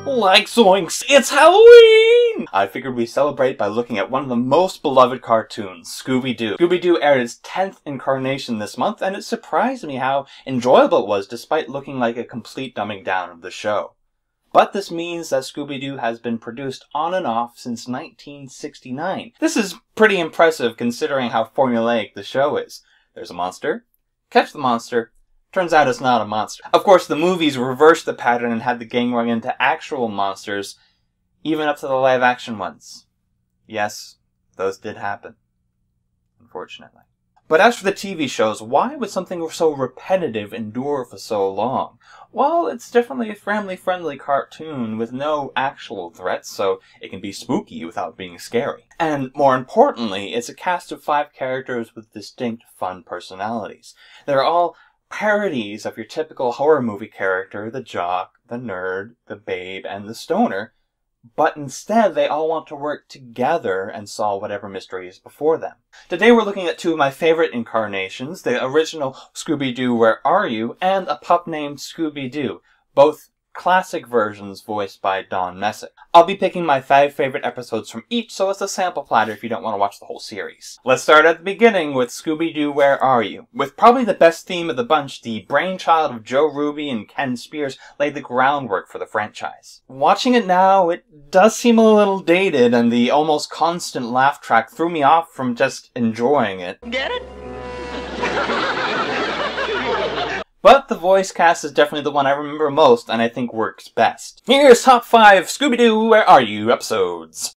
Like zoinks, it's Halloween! I figured we'd celebrate by looking at one of the most beloved cartoons, Scooby-Doo. Scooby-Doo aired its 10th incarnation this month, and it surprised me how enjoyable it was despite looking like a complete dumbing down of the show. But this means that Scooby-Doo has been produced on and off since 1969. This is pretty impressive considering how formulaic the show is. There's a monster, catch the monster, turns out it's not a monster. Of course, the movies reversed the pattern and had the gang run into actual monsters, even up to the live-action ones. Yes, those did happen. Unfortunately. But as for the TV shows, why would something so repetitive endure for so long? Well, it's definitely a family-friendly cartoon with no actual threats, so it can be spooky without being scary. And more importantly, it's a cast of 5 characters with distinct, fun personalities. They're all parodies of your typical horror movie character, the jock, the nerd, the babe, and the stoner, but instead they all want to work together and solve whatever mystery is before them. Today we're looking at 2 of my favorite incarnations, the original Scooby-Doo Where Are You? And a pup named Scooby-Doo, both classic versions voiced by Don Messick. I'll be picking my 5 favorite episodes from each, so it's a sample platter if you don't want to watch the whole series. Let's start at the beginning with Scooby-Doo Where Are You? With probably the best theme of the bunch, the brainchild of Joe Ruby and Ken Spears laid the groundwork for the franchise. Watching it now, it does seem a little dated, and the almost constant laugh track threw me off from just enjoying it. Get it? But the voice cast is definitely the one I remember most and I think works best. Here's top 5 Scooby-Doo Where Are You episodes.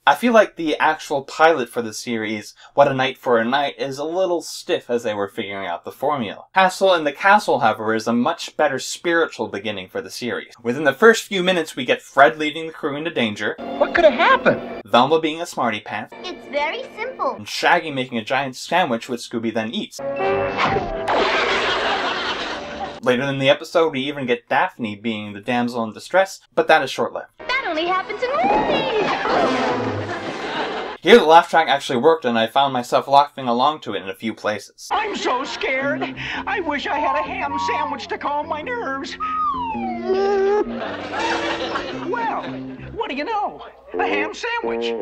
I feel like the actual pilot for the series, What a Night for a Night, is a little stiff as they were figuring out the formula. Castle in the Castle, however, is a much better spiritual beginning for the series. Within the first few minutes, we get Fred leading the crew into danger. What could have happened? Velma being a smarty pants. It's very simple. And Shaggy making a giant sandwich which Scooby then eats. Later in the episode, we even get Daphne being the damsel in distress, but that is short-lived. That only happens in movies! Here the laugh track actually worked and I found myself laughing along to it in a few places. I'm so scared. I wish I had a ham sandwich to calm my nerves. Well, what do you know? A ham sandwich.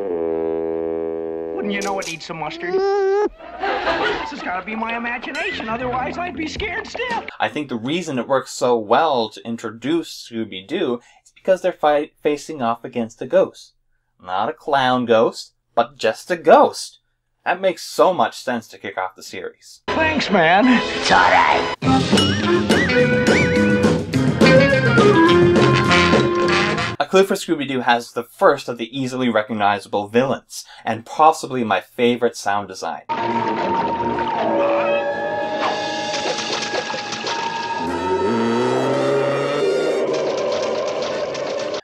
Wouldn't you know it needs some mustard? This has got to be my imagination, otherwise I'd be scared stiff. I think the reason it works so well to introduce Scooby-Doo is because they're facing off against a ghost. Not a clown ghost, but just a ghost. That makes so much sense to kick off the series. Thanks, man. It's alright. A Clue for Scooby-Doo has the first of the easily recognizable villains, and possibly my favorite sound design.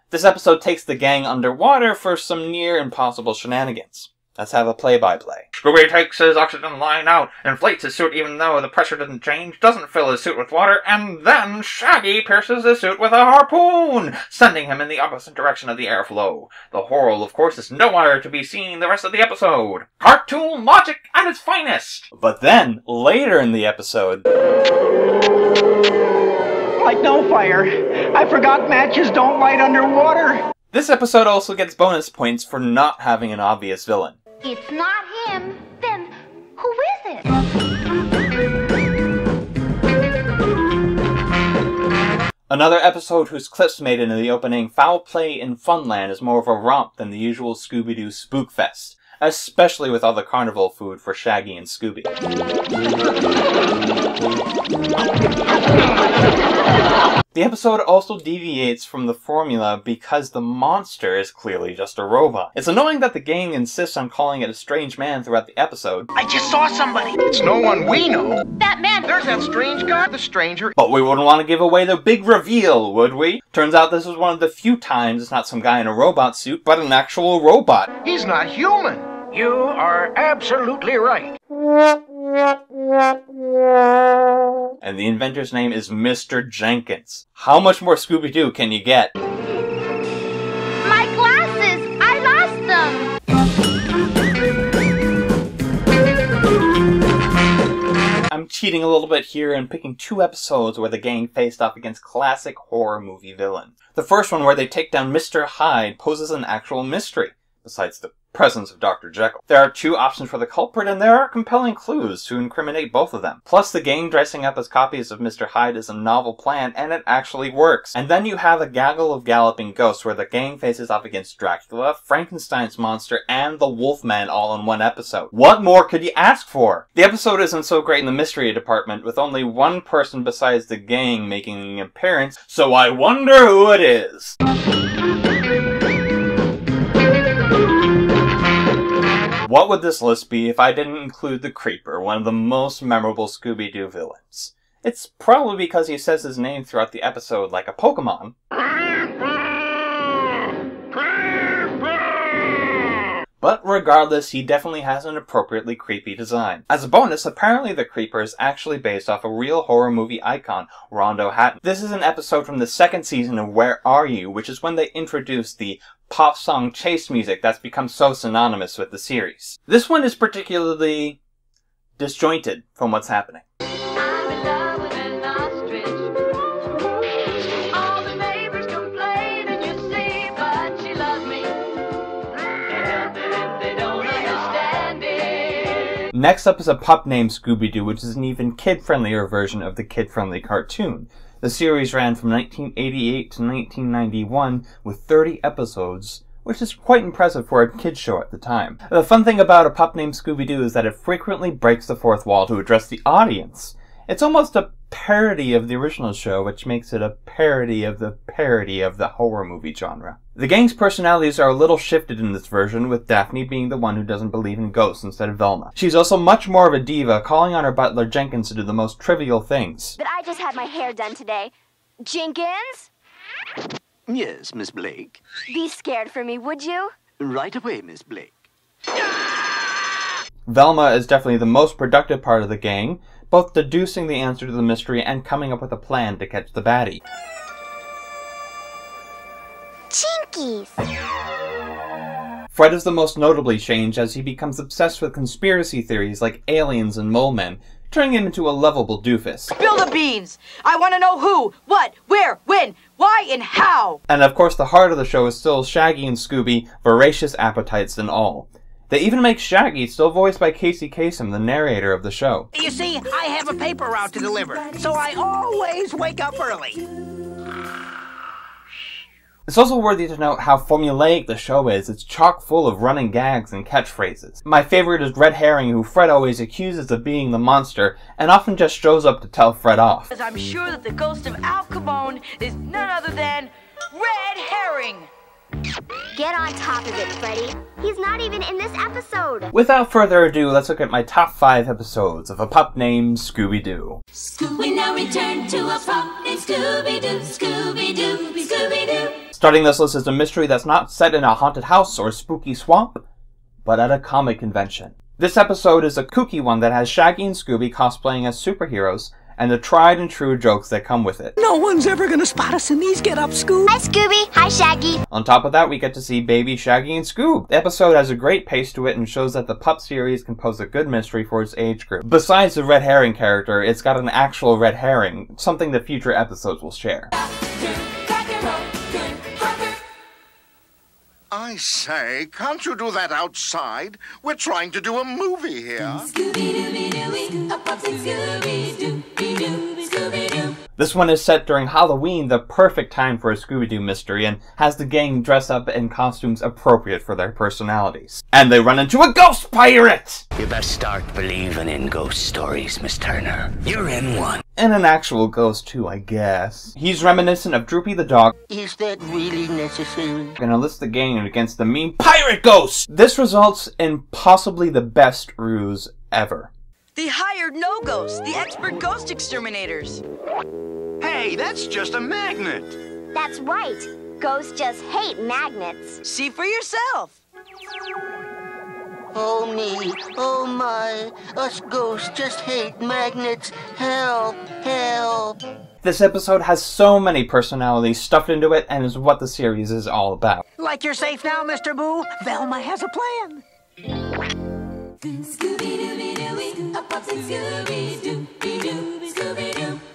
This episode takes the gang underwater for some near impossible shenanigans. Let's have a play-by-play. Scooby takes his oxygen line out, inflates his suit even though the pressure doesn't change, doesn't fill his suit with water, and then Shaggy pierces his suit with a harpoon, sending him in the opposite direction of the airflow. The horror, of course, is nowhere to be seen the rest of the episode. Cartoon logic at its finest! But then, later in the episode... Like no fire. I forgot matches don't light underwater. This episode also gets bonus points for not having an obvious villain. It's not him. Then, who is it? Another episode whose clips made it in the opening, Foul Play in Funland, is more of a romp than the usual Scooby-Doo Spookfest, especially with all the carnival food for Shaggy and Scooby. The episode also deviates from the formula because the monster is clearly just a robot. It's annoying that the gang insists on calling it a strange man throughout the episode. I just saw somebody. It's no one we know. That man. There's that strange guy, the stranger. But we wouldn't want to give away the big reveal, would we? Turns out this is one of the few times it's not some guy in a robot suit, but an actual robot. He's not human. You are absolutely right. And the inventor's name is Mr. Jenkins. How much more Scooby-Doo can you get? My glasses! I lost cheating a little bit here and picking 2 episodes where the gang faced off against classic horror movie villains. The first one, where they take down Mr. Hyde, poses an actual mystery, besides the presence of Dr. Jekyll. There are 2 options for the culprit, and there are compelling clues to incriminate both of them. Plus, the gang dressing up as copies of Mr. Hyde is a novel plan, and it actually works. And then you have a gaggle of galloping ghosts, where the gang faces off against Dracula, Frankenstein's monster, and the Wolfman all in one episode. What more could you ask for? The episode isn't so great in the mystery department, with only one person besides the gang making an appearance, so I wonder who it is. What would this list be if I didn't include the Creeper, one of the most memorable Scooby-Doo villains? It's probably because he says his name throughout the episode like a Pokemon. But regardless, he definitely has an appropriately creepy design. As a bonus, apparently the Creeper is actually based off a real horror movie icon, Rondo Hatton. This is an episode from the 2nd season of Where Are You?, which is when they introduced the pop song chase music that's become so synonymous with the series. This one is particularly disjointed from what's happening. I'm in love with an ostrich. All the neighbors complain, and you see, but she loves me. They don't understand it. Next up is a pup named Scooby-Doo, which is an even kid-friendlier version of the kid-friendly cartoon. The series ran from 1988 to 1991 with 30 episodes, which is quite impressive for a kids show at the time. The fun thing about A Pup Named Scooby-Doo is that it frequently breaks the fourth wall to address the audience. It's almost a parody of the original show, which makes it a parody of the horror movie genre. The gang's personalities are a little shifted in this version, with Daphne being the one who doesn't believe in ghosts instead of Velma. She's also much more of a diva, calling on her butler Jenkins to do the most trivial things. But I just had my hair done today. Jenkins? Yes, Miss Blake. Be scared for me, would you? Right away, Miss Blake. Velma is definitely the most productive part of the gang, both deducing the answer to the mystery and coming up with a plan to catch the baddie. Jinkies! Fred is the most notably changed as he becomes obsessed with conspiracy theories like aliens and mole men, turning him into a lovable doofus. Spill the beans! I want to know who, what, where, when, why, and how! And of course the heart of the show is still Shaggy and Scooby, voracious appetites and all. They even make Shaggy, still voiced by Casey Kasem, the narrator of the show. You see, I have a paper route to deliver, so I always wake up early. It's also worthy to note how formulaic the show is. It's chock full of running gags and catchphrases. My favorite is Red Herring, who Fred always accuses of being the monster, and often just shows up to tell Fred off. Because I'm sure that the ghost of Al Capone is none other than Red Herring! Get on top of it, Freddy. He's not even in this episode. Without further ado, let's look at my top 5 episodes of A Pup Named Scooby-Doo. We now return to a pup named Scooby-Doo, Scooby-Doo, Scooby-Doo. Starting this list is a mystery that's not set in a haunted house or spooky swamp, but at a comic convention. This episode is a kooky one that has Shaggy and Scooby cosplaying as superheroes, and the tried and true jokes that come with it. No one's ever gonna spot us in these get-ups, Scoob. Hi, Scooby. Hi, Shaggy. On top of that, we get to see baby Shaggy and Scoob. The episode has a great pace to it and shows that the Pup series can pose a good mystery for its age group. Besides the Red Herring character, it's got an actual red herring, something that future episodes will share. I say, can't you do that outside? We're trying to do a movie here. This one is set during Halloween, the perfect time for a Scooby-Doo mystery, and has the gang dress up in costumes appropriate for their personalities. And they run into a ghost pirate! You best start believing in ghost stories, Miss Turner. You're in one. And an actual ghost too, I guess. He's reminiscent of Droopy the dog. Is that really necessary? And enlist the gang against the mean pirate ghost! This results in possibly the best ruse ever. The hired no-ghosts, the expert ghost exterminators. Hey, that's just a magnet. That's right. Ghosts just hate magnets. See for yourself. Oh me, oh my, us ghosts just hate magnets. Help, help. This episode has so many personalities stuffed into it and is what the series is all about. Like you're safe now, Mr. Boo? Velma has a plan.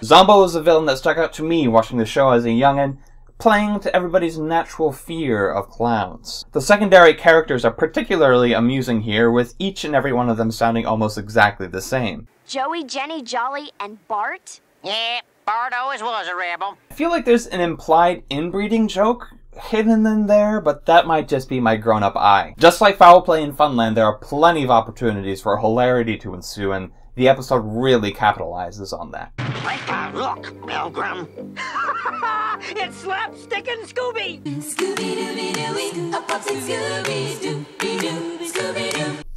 Zombo is a villain that stuck out to me watching the show as a youngin', playing to everybody's natural fear of clowns. The secondary characters are particularly amusing here, with each and every one of them sounding almost exactly the same. Joey, Jenny, Jolly, and Bart? Yeah, Bart always was a rebel. I feel like there's an implied inbreeding joke hidden in there, but that might just be my grown-up eye. Just like Foul Play in Funland, there are plenty of opportunities for hilarity to ensue, and the episode really capitalizes on that. Look, Pilgrim. It's Slapstick and Scooby!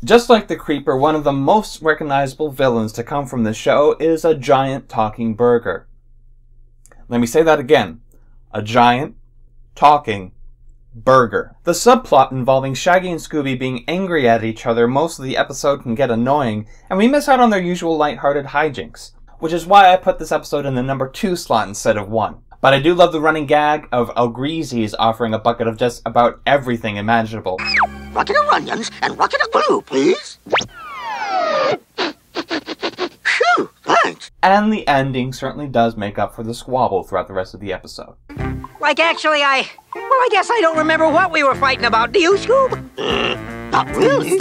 Just like the Creeper, one of the most recognizable villains to come from the show is a giant talking burger. Let me say that again. A giant talking burger. The subplot involving Shaggy and Scooby being angry at each other most of the episode can get annoying, and we miss out on their usual lighthearted hijinks, which is why I put this episode in the number 2 slot instead of 1. But I do love the running gag of El Greasy's offering a bucket of just about everything imaginable. Bucket of onions and bucket of glue, please. Phew, thanks. And the ending certainly does make up for the squabble throughout the rest of the episode. Like, actually, I guess I don't remember what we were fighting about. Do you, Scoob? Not really.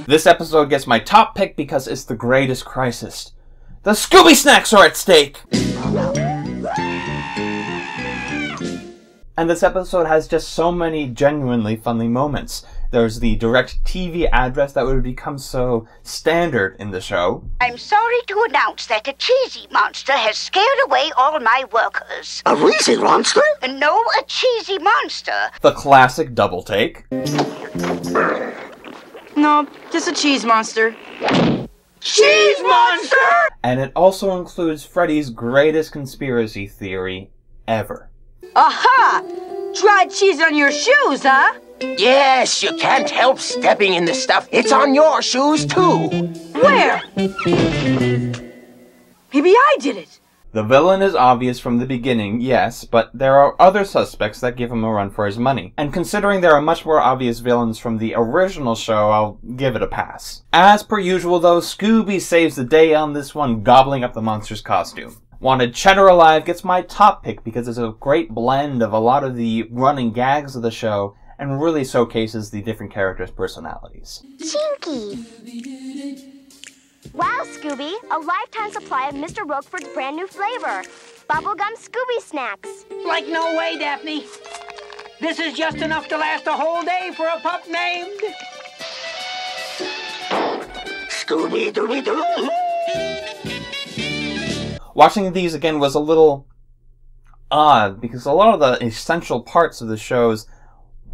This episode gets my top pick because it's the greatest crisis. The Scooby Snacks are at stake! And this episode has just so many genuinely funny moments. There's the direct TV address that would become so standard in the show. I'm sorry to announce that a cheesy monster has scared away all my workers. A wheezy monster? No, a cheesy monster. The classic double take. No, just a cheese monster. Cheese monster! And it also includes Freddy's greatest conspiracy theory ever. Aha! Dried cheese on your shoes, huh? Yes, you can't help stepping in the stuff. It's on your shoes, too. Where? Maybe I did it. The villain is obvious from the beginning, yes, but there are other suspects that give him a run for his money. And considering there are much more obvious villains from the original show, I'll give it a pass. As per usual though, Scooby saves the day on this one, gobbling up the monster's costume. Wanted Cheddar Alive gets my top pick because it's a great blend of a lot of the running gags of the show and really showcases the different characters' personalities. Chinky! Wow, Scooby! A lifetime supply of Mr. Roqueford's brand new flavor. Bubblegum Scooby Snacks. Like no way, Daphne. This is just enough to last a whole day for a pup named... Scooby-Dooby-Doo. Watching these again was a little odd because a lot of the essential parts of the shows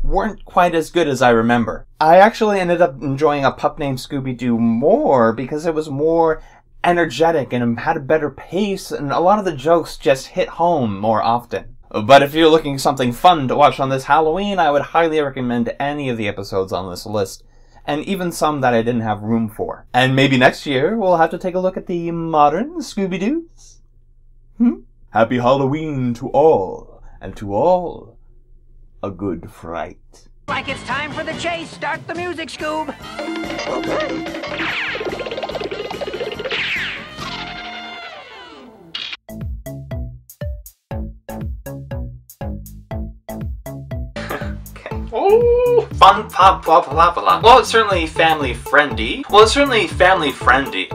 weren't quite as good as I remember. I actually ended up enjoying A Pup Named Scooby-Doo more because it was more energetic and had a better pace, and a lot of the jokes just hit home more often. But if you're looking for something fun to watch on this Halloween, I would highly recommend any of the episodes on this list, and even some that I didn't have room for. And maybe next year we'll have to take a look at the modern Scooby-Doos. Happy Halloween to all, and to all, a good fright. Like it's time for the chase. Start the music, Scoob. Okay. Oh, fun pop blah blah blah. Well, it's certainly family friendly. Family friendly.